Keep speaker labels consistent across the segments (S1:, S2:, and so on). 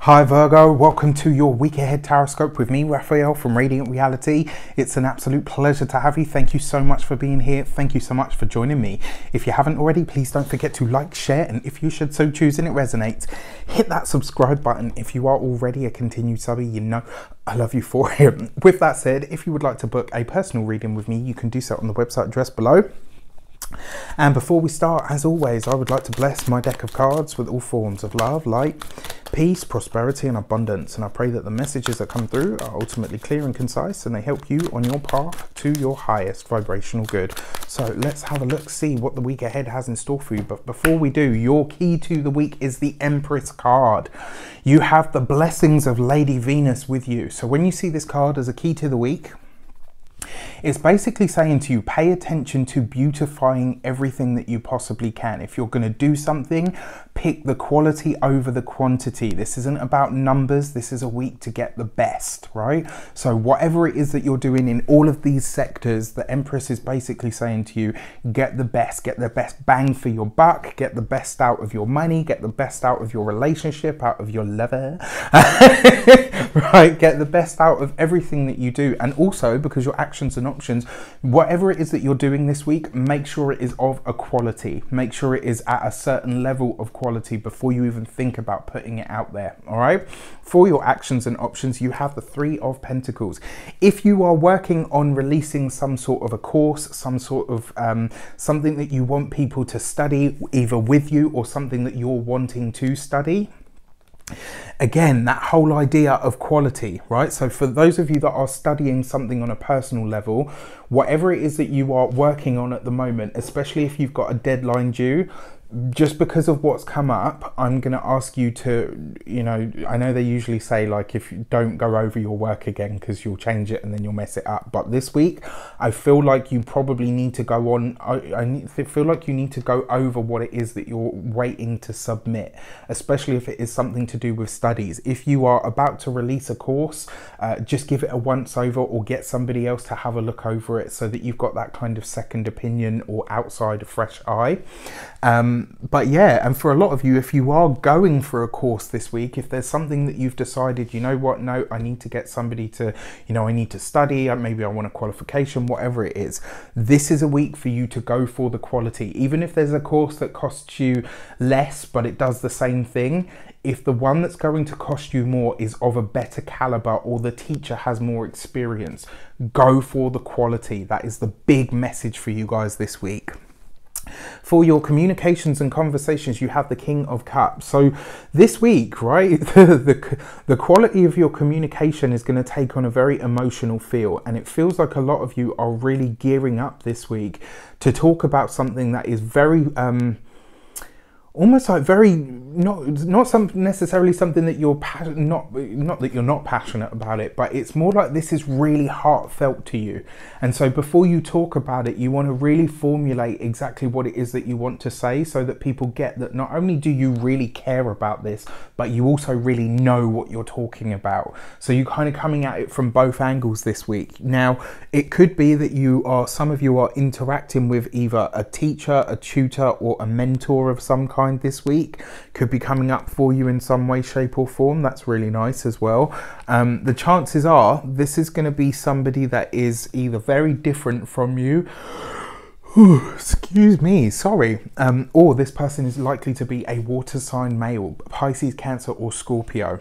S1: Hi Virgo, welcome to your week ahead tarot with me, Raphael from Radiant Reality. It's an absolute pleasure to have you. Thank you so much for being here. Thank you so much for joining me. If you haven't already, please don't forget to like, share, and if you should so choose and it resonates, hit that subscribe button. If you are already a continued subby, you know I love you for it. With that said, if you would like to book a personal reading with me, you can do so on the website address below. And before we start, as always, I would like to bless my deck of cards with all forms of love, light, peace, prosperity and abundance. And I pray that the messages that come through are ultimately clear and concise and they help you on your path to your highest vibrational good. So let's have a look, see what the week ahead has in store for you. But before we do, your key to the week is the Empress card. You have the blessings of Lady Venus with you. So when you see this card as a key to the week, it's basically saying to you, pay attention to beautifying everything that you possibly can. If you're going to do something, pick the quality over the quantity. This isn't about numbers. This is a week to get the best, right? So whatever it is that you're doing in all of these sectors, the Empress is basically saying to you, get the best bang for your buck, get the best out of your money, get the best out of your relationship, out of your lover, right? Get the best out of everything that you do. And also, because your actions and options, whatever it is that you're doing this week, make sure it is of a quality. Make sure it is at a certain level of quality before you even think about putting it out there. All right, for your actions and options, you have the Three of Pentacles. If you are working on releasing some sort of a course, some sort of something that you want people to study either with you or something that you're wanting to study, again, that whole idea of quality, right? So for those of you that are studying something on a personal level, whatever it is that you are working on at the moment, especially if you've got a deadline due, just because of what's come up, I'm going to ask you to, you know, I know they usually say like, if you don't go over your work again because you'll change it and then you'll mess it up. But this week, I feel like you probably need to go on, I feel like you need to go over what it is that you're waiting to submit, especially if it is something to do with studies. If you are about to release a course, just give it a once over or get somebody else to have a look over it so that you've got that kind of second opinion or outside a fresh eye. But yeah, and for a lot of you, if you are going for a course this week, if there's something that you've decided, you know what, no, I need to get somebody to, you know, I need to study, maybe I want a qualification, whatever it is, this is a week for you to go for the quality. Even if there's a course that costs you less, but it does the same thing, if the one that's going to cost you more is of a better caliber or the teacher has more experience, go for the quality. That is the big message for you guys this week. For your communications and conversations, you have the King of Cups. So this week, right, the quality of your communication is going to take on a very emotional feel, and it feels like a lot of you are really gearing up this week to talk about something that is very almost like very not necessarily something that you're not that you're not passionate about it, but it's more like this is really heartfelt to you. And so before you talk about it, you want to really formulate exactly what it is that you want to say so that people get that not only do you really care about this, but you also really know what you're talking about. So you're kind of coming at it from both angles this week. Now, it could be that some of you are interacting with either a teacher, a tutor, or a mentor of some kind this week. Could be coming up for you in some way, shape or form. That's really nice as well. The chances are this is going to be somebody that is either very different from you, excuse me, sorry, or this person is likely to be a water sign male, Pisces, Cancer or Scorpio.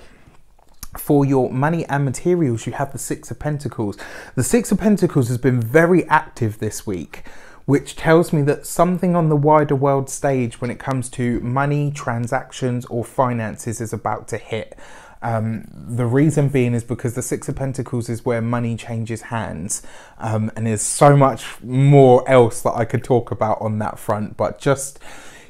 S1: For your money and materials, you have the Six of Pentacles. The Six of Pentacles has been very active this week, which tells me that something on the wider world stage when it comes to money, transactions or finances is about to hit. The reason being is because the Six of Pentacles is where money changes hands, and there's so much more else that I could talk about on that front, but just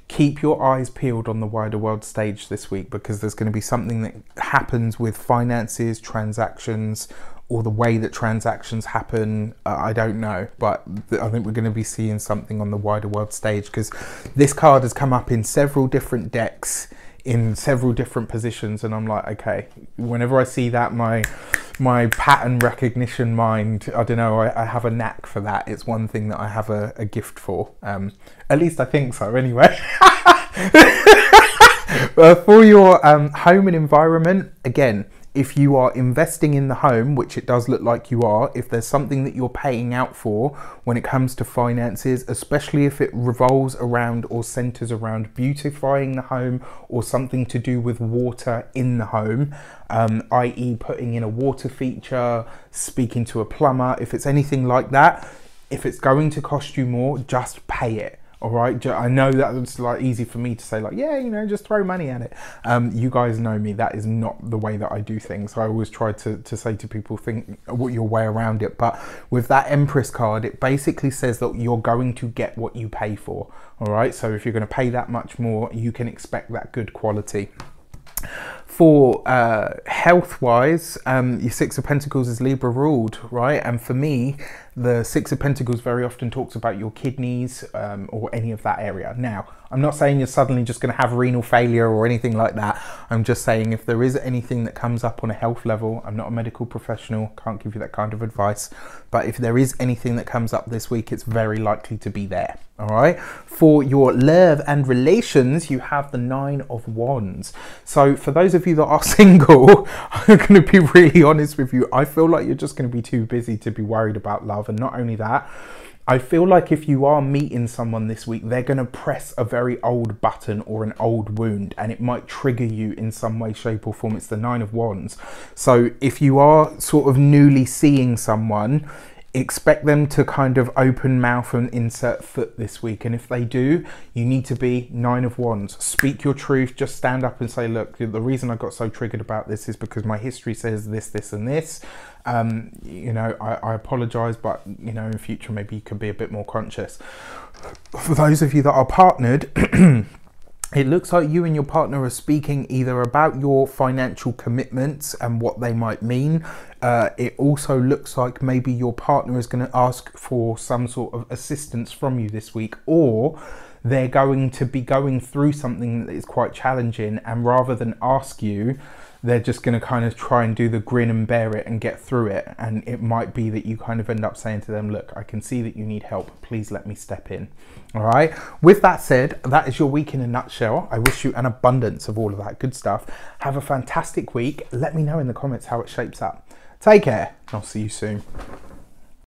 S1: keep your eyes peeled on the wider world stage this week, because there's going to be something that happens with finances, transactions, or the way that transactions happen. I don't know, but I think we're going to be seeing something on the wider world stage, because this card has come up in several different decks in several different positions, and I'm like, okay, whenever I see that, my pattern recognition mind, I don't know, I have a knack for that. It's one thing that I have a gift for, at least I think so anyway. For your home and environment, again, if you are investing in the home, which it does look like you are, if there's something that you're paying out for when it comes to finances, especially if it revolves around or centers around beautifying the home or something to do with water in the home, i.e. putting in a water feature, speaking to a plumber, if it's anything like that, if it's going to cost you more, just pay it. All right, I know that it's like easy for me to say like, yeah, you know, just throw money at it. You guys know me, that is not the way that I do things. I always try to say to people, think what your way around it. But with that Empress card, it basically says that you're going to get what you pay for. All right, so if you're going to pay that much more, you can expect that good quality. For health-wise, your Six of Pentacles is Libra ruled, right? And for me, the Six of Pentacles very often talks about your kidneys or any of that area. Now, I'm not saying you're suddenly just going to have renal failure or anything like that. I'm just saying if there is anything that comes up on a health level, I'm not a medical professional, can't give you that kind of advice, but if there is anything that comes up this week, it's very likely to be there. All right. For your love and relations, you have the Nine of Wands. So for those of you that are single, I'm going to be really honest with you. I feel like you're just going to be too busy to be worried about love. And not only that, I feel like if you are meeting someone this week, they're going to press a very old button or an old wound, and it might trigger you in some way, shape or form. It's the Nine of Wands. So if you are sort of newly seeing someone, expect them to kind of open mouth and insert foot this week. And if they do, you need to be Nine of Wands. Speak your truth. Just stand up and say, look, the reason I got so triggered about this is because my history says this, this and this. You know, I apologize, but you know, in future maybe you can be a bit more conscious. For those of you that are partnered, it looks like you and your partner are speaking either about your financial commitments and what they might mean. It also looks like maybe your partner is going to ask for some sort of assistance from you this week, or they're going to be going through something that is quite challenging, and rather than ask you, they're just going to kind of try and do the grin and bear it and get through it. And it might be that you kind of end up saying to them, look, I can see that you need help. Please let me step in. All right. With that said, that is your week in a nutshell. I wish you an abundance of all of that good stuff. Have a fantastic week. Let me know in the comments how it shapes up. Take care. I'll see you soon.